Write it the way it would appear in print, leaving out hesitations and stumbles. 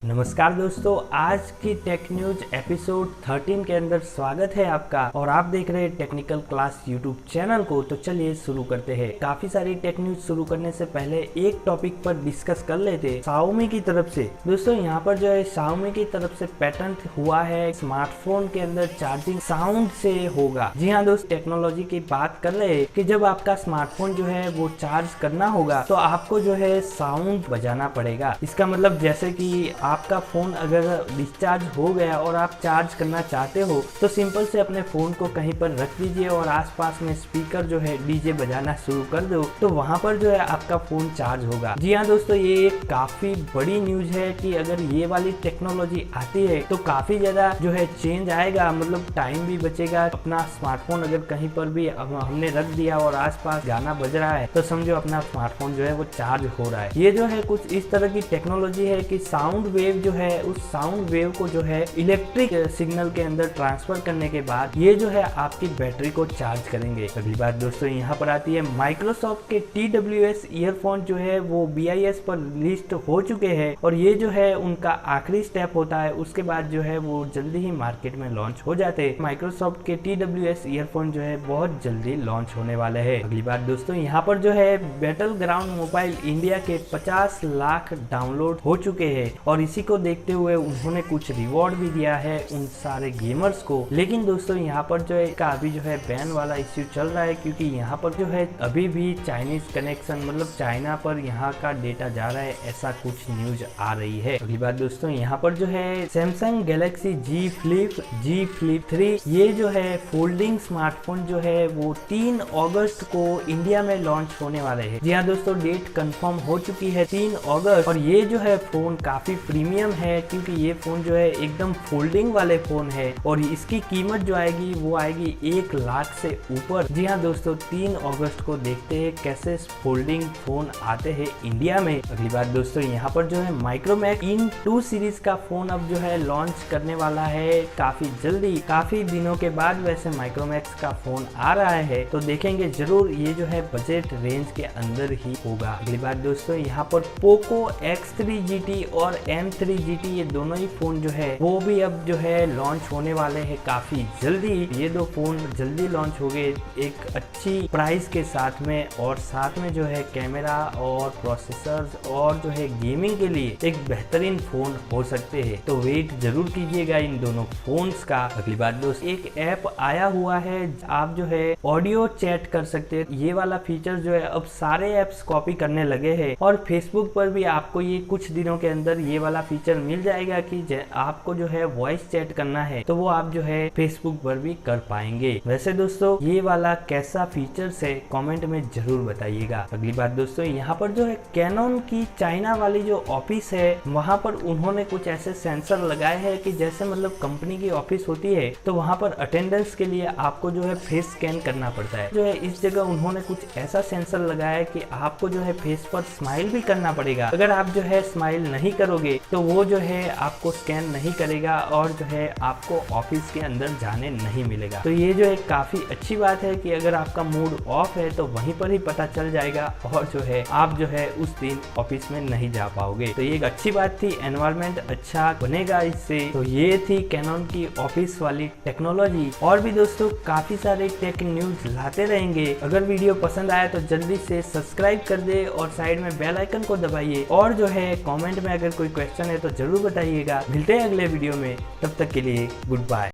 नमस्कार दोस्तों, आज की टेक न्यूज एपिसोड 13 के अंदर स्वागत है आपका। और आप देख रहे हैं टेक्निकल क्लास यूट्यूब चैनल को। तो चलिए शुरू करते हैं। काफी सारी टेक न्यूज शुरू करने से पहले एक टॉपिक पर डिस्कस कर लेते हैं। Xiaomi की तरफ से दोस्तों यहाँ पर जो है Xiaomi की तरफ से पेटेंट हुआ है, स्मार्टफोन के अंदर चार्जिंग साउंड से होगा। जी हाँ दोस्त, टेक्नोलॉजी की बात कर रहे हैं कि जब आपका स्मार्टफोन जो है वो चार्ज करना होगा तो आपको जो है साउंड बजाना पड़ेगा। इसका मतलब जैसे कि आपका फोन अगर डिस्चार्ज हो गया और आप चार्ज करना चाहते हो तो सिंपल से अपने फोन को कहीं पर रख दीजिए और आसपास में स्पीकर जो है डीजे बजाना शुरू कर दो, तो वहां पर जो है आपका फोन चार्ज होगा। जी हाँ दोस्तों, ये एक काफी बड़ी न्यूज है कि अगर ये वाली टेक्नोलॉजी आती है तो काफी ज्यादा जो है चेंज आएगा, मतलब टाइम भी बचेगा। अपना स्मार्टफोन अगर कहीं पर भी हमने रख दिया और आसपास गाना बज रहा है तो समझो अपना स्मार्टफोन जो है वो चार्ज हो रहा है। ये जो है कुछ इस तरह की टेक्नोलॉजी है कि साउंड वेव जो है उस साउंड वेव को जो है इलेक्ट्रिक सिग्नल के अंदर ट्रांसफर करने के बाद ये जो है आपकी बैटरी को चार्ज करेंगे। अगली बात दोस्तों यहाँ पर आती है माइक्रोसॉफ्ट के TWS ईयरफोन जो है वो BIS पर लिस्ट हो चुके हैं और ये जो है उनका आखिरी स्टेप होता है। उसके बाद जो है वो जल्दी ही मार्केट में लॉन्च हो जाते हैं। माइक्रोसॉफ्ट के TWS ईयरफोन जो है बहुत जल्दी लॉन्च होने वाले हैं। अगली बात दोस्तों यहाँ पर जो है बैटल ग्राउंड मोबाइल इंडिया के 50 लाख डाउनलोड हो चुके हैं और इसी को देखते हुए उन्होंने कुछ रिवॉर्ड भी दिया है उन सारे गेमर्स को। लेकिन दोस्तों यहाँ पर जो है इसका अभी जो है बैन वाला इश्यू चल रहा है, क्योंकि यहाँ पर जो है अभी भी चाइनीज कनेक्शन, मतलब चाइना पर यहाँ का डेटा जा रहा है, ऐसा कुछ न्यूज आ रही है। अगली बात दोस्तों यहाँ पर जो है सैमसंग गैलेक्सी जी फ्लिप 3 ये जो है फोल्डिंग स्मार्टफोन जो है वो 3 अगस्त को इंडिया में लॉन्च होने वाले हैं। जी हाँ दोस्तों, डेट कंफर्म हो चुकी है 3 अगस्त। और ये जो है फोन काफी प्रीमियम है क्योंकि ये फोन जो है एकदम फोल्डिंग वाले फोन है और इसकी कीमत जो आएगी वो आएगी 1 लाख से ऊपर। जी हाँ दोस्तों, 3 अगस्त को देखते हैं कैसे फोल्डिंग फोन आते हैं इंडिया में। अगली बात दोस्तों यहाँ पर जो है माइक्रोमैक्स इन 2 सीरीज का फोन अब जो है लॉन्च करने वाला है काफी जल्दी। काफी दिनों के बाद वैसे माइक्रोमैक्स का फोन आ रहा है, तो देखेंगे जरूर। ये जो है बजट रेंज के अंदर ही होगा। अगली बात दोस्तों यहाँ पर पोको X3 GT और M3 GT ये दोनों ही फोन जो है वो भी अब जो है लॉन्च होने वाले हैं काफी जल्दी। ये 2 फोन जल्दी लॉन्च हो गए एक अच्छी प्राइस के साथ में, और साथ में जो है कैमरा और प्रोसेसर्स और जो है गेमिंग के लिए एक बेहतरीन फोन हो सकते हैं। तो वेट जरूर कीजिएगा इन दोनों फोन्स का। अगली बात दोस्त, एक ऐप आया हुआ है, आप जो है ऑडियो चैट कर सकते हैं। ये वाला फीचर जो है अब सारे एप्स कॉपी करने लगे हैं और फेसबुक पर भी आपको ये कुछ दिनों के अंदर ये वाला फीचर मिल जाएगा कि आपको जो है वॉइस चैट करना है तो वो आप जो है फेसबुक पर भी कर पाएंगे। वैसे दोस्तों ये वाला कैसा फीचर है कमेंट में जरूर बताइएगा। अगली बात दोस्तों यहाँ पर जो है कैनन की चाइना वाली जो ऑफिस है वहाँ पर उन्होंने कुछ ऐसे सेंसर लगाए हैं कि जैसे मतलब कंपनी की ऑफिस होती है तो वहाँ पर अटेंडेंस के लिए आपको जो है फेस स्कैन करना पड़ता है। जो है इस जगह उन्होंने कुछ ऐसा सेंसर लगाया है कि आपको जो है फेस पर स्माइल भी करना पड़ेगा। अगर आप जो है स्माइल नहीं करोगे तो वो जो है आपको स्कैन नहीं करेगा और जो है आपको ऑफिस के अंदर जाने नहीं मिलेगा। तो ये जो है काफी अच्छी बात है कि अगर आपका मूड ऑफ है तो वहीं पर ही पता चल जाएगा और जो है आप जो है उस दिन ऑफिस में नहीं जा पाओगे। तो ये एक अच्छी बात थी, एनवायरनमेंट अच्छा बनेगा इससे। तो ये थी कैनन की ऑफिस वाली टेक्नोलॉजी। और भी दोस्तों काफी सारे टेक न्यूज लाते रहेंगे। अगर वीडियो पसंद आया तो जल्दी से सब्सक्राइब कर दे और साइड में बेल आइकन को दबाइए और जो है कमेंट में अगर कोई क्वेश्चन है तो जरूर बताइएगा। मिलते हैं अगले वीडियो में, तब तक के लिए गुड बाय।